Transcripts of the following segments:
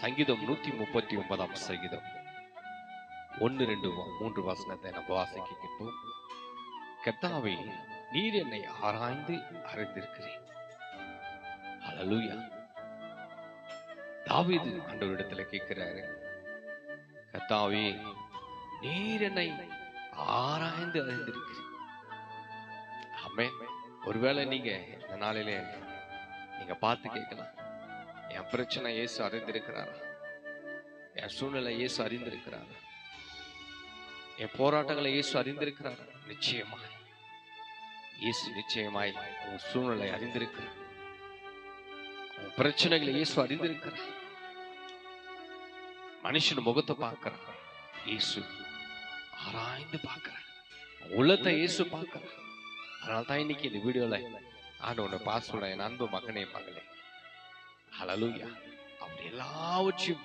சங்கீதம் 139 சங்கீதம் 1, 2, 3 வசனத்தை நம்ம வாசிக்க கேட்போம். கர்த்தாவே, நீர் என்னை ஆராய்ந்து அறிந்திருக்கிறேன். ஹல்லேலூயா. தாவீது ஆண்டவரிடத்துல கேட்கிறாரு, கர்த்தாவே, நீர் என்னை ஆராய்ந்து அறிந்திருக்கிறேன். ஆமென். ஒருவேளை நீங்க இந்த நாளிலே நீங்க பார்த்து கேட்கலாம், என் பிரச்சனை இயேசு அறிந்திருக்கிறாரா? என் சூழ்நிலை இயேசு அறிந்திருக்கிறாரா? என் போராட்டங்களை இயேசு அறிந்திருக்கிறாரா? நிச்சயமாய் இயேசு நிச்சயமாய் உன் சூழ்நிலை அறிந்திருக்கிறார். உன் பிரச்சனைகளை இயேசு அறிந்திருக்கிறார். மனுஷன் முகத்தை பார்க்கிறார், இயேசு ஆராய்ந்து பார்க்கிறார். உள்ளத்தை இயேசு பார்க்கிறார். அதனால தான் இன்னைக்கு இந்த வீடியோல ஆண்டவனை பாசோட என் அன்பு மகனே மகளே, ஹல்லேலூயா, அவர் எல்லாவற்றையும்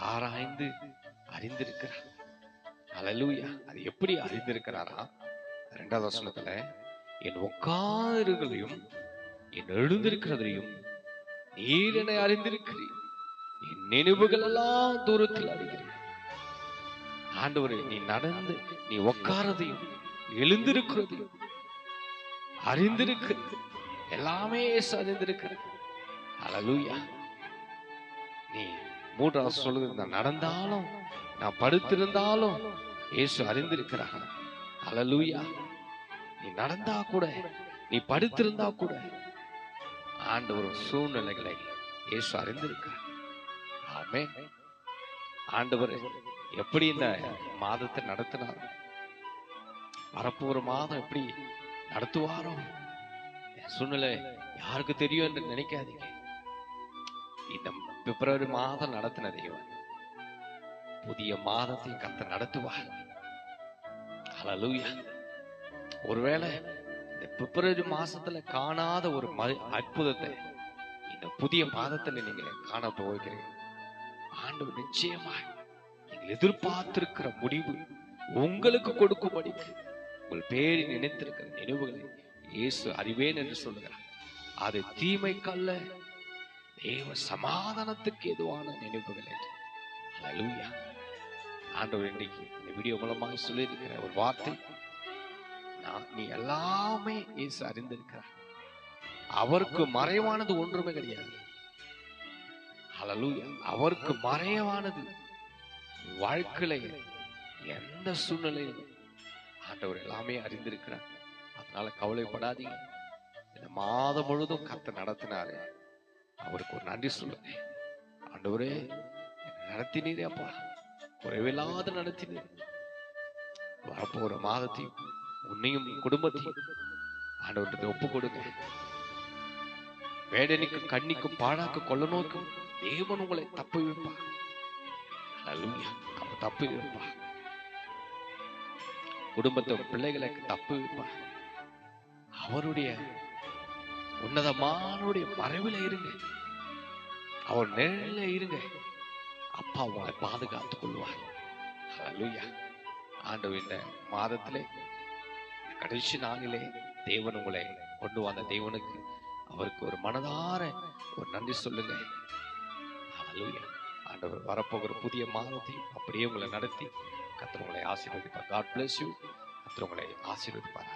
ஆராய்ந்து அறிந்திருக்கிறார். ஹல்லேலூயா. அது எப்படி அறிந்திருக்கிறாரா? 2வது வசனத்துல, என் உட்காருகளையும் என் எழுந்திருக்கிறதையும் நீர் என்னை அறிந்திருக்கிறீர், என் நினைவுகள் எல்லாம் தூரத்தில் அறிகிறேன். ஆண்டவரே, நீ நடந்து நீ உட்காரதையும் எழுந்திருக்கிறதையும் அறிந்திருக்கு, எல்லாமே அறிந்திருக்கிறது. ஹல்லேலூயா. நீ 3வது சொல்லுது, நான் நடந்தாலும் நான் படுத்திருந்தாலும் இயேசு அறிந்திருக்கிறார். ஹல்லேலூயா. நீ நடந்தா கூட நீ படுத்திருந்தா கூட ஆண்டவர் சூழ்நிலைகளை இயேசு அறிந்திருக்கிறார். ஆமென். ஆண்டவர் எப்படி இந்த மாதத்தை நடத்தினார், வரப்போற மாதம் எப்படி நடத்துவாரோ என் சூழ்நிலை யாருக்கு தெரியும் என்று நினைக்காதீங்க. இந்த பிப்ரவரி மாதம் நடத்தின தெய்வம் புதிய மாதத்தை கர்த்தர் நடத்துவார். ஹல்லேலூயா. ஒருவேளை இந்த பிப்ரவரி மாசத்துல காணாத ஒரு அற்புதத்தை இந்த புதிய மாதத்துல நீங்க காண போகிறீங்க. ஆண்டவர் நிச்சயமாய் நீங்கள் எதிர்பார்த்திருக்கிற முடிவு உங்களுக்கு கொடுக்கும்படிக்கு உங்கள் பேரை நினைத்திருக்கிற நினைவுகளை இயேசு அறிவேன் என்று சொல்லுகிறார். அது தீமைக்கல்ல, தேவ சமாதானத்துக்கு எதுவான நினைவுகள் என்று. ஹல்லேலூயா. ஆண்டவர் இன்றைக்கு இந்த வீடியோ மூலமாக சொல்லியிருக்கிற ஒரு வார்த்தை, நீ எல்லாமே இயேசு அறிந்திருக்கிறார். அவருக்கு மறைவானது ஒன்றுமே கிடையாது. ஹல்லேலூயா. அவருக்கு மறைவானது வாழ்க்கையில எந்த சூழ்நிலையிலும் ஆண்டவர் எல்லாமே அறிந்திருக்கிறார். அதனால கவலைப்படாதீங்க. இந்த மாதம் முழுதும் கர்த்தர் நடத்தினாரு, அவருக்கு ஒரு நன்றி சொல்லுங்க. ஆண்டவரே, நடத்தினீரே அப்பா, குறைவில்லாத நடத்தினீர். வரப்போற மாதத்தையும் உன்னையும் குடும்பத்தையும் ஆண்டவர்கிட்ட ஒப்பு கொடுங்க. வேடனுக்கும் கண்ணிக்கும் பாழாக்க கொள்ள நோக்கும் தேவன் உங்களை தப்பு வைப்பார். ஹல்லேலூயா. அவர் தப்பு வைப்பார். குடும்பத்தை பிள்ளைகளை தப்பு வைப்பார். அவருடைய உன்னதமானுடைய மறைவில இருங்க, அவர் நிழலில இருங்க. அப்பா உங்களை பாதுகாத்துக் கொள்வார். ஹல்லேலூயா. ஆண்டவர் இந்த மாதத்திலே கடைசி நாளிலே தேவன் உங்களை கொண்டு வந்த தேவனுக்கு அவருக்கு ஒரு மனதார ஒரு நன்றி சொல்லுங்க. ஹல்லேலூயா. ஆண்டவர் வரப்போகிற புதிய மாதத்தை அப்படியே உங்களை நடத்தி கர்த்தர் உங்களை ஆசீர்வதிப்பார். God bless you. கர்த்தர் உங்களை ஆசீர்வதிப்பார்.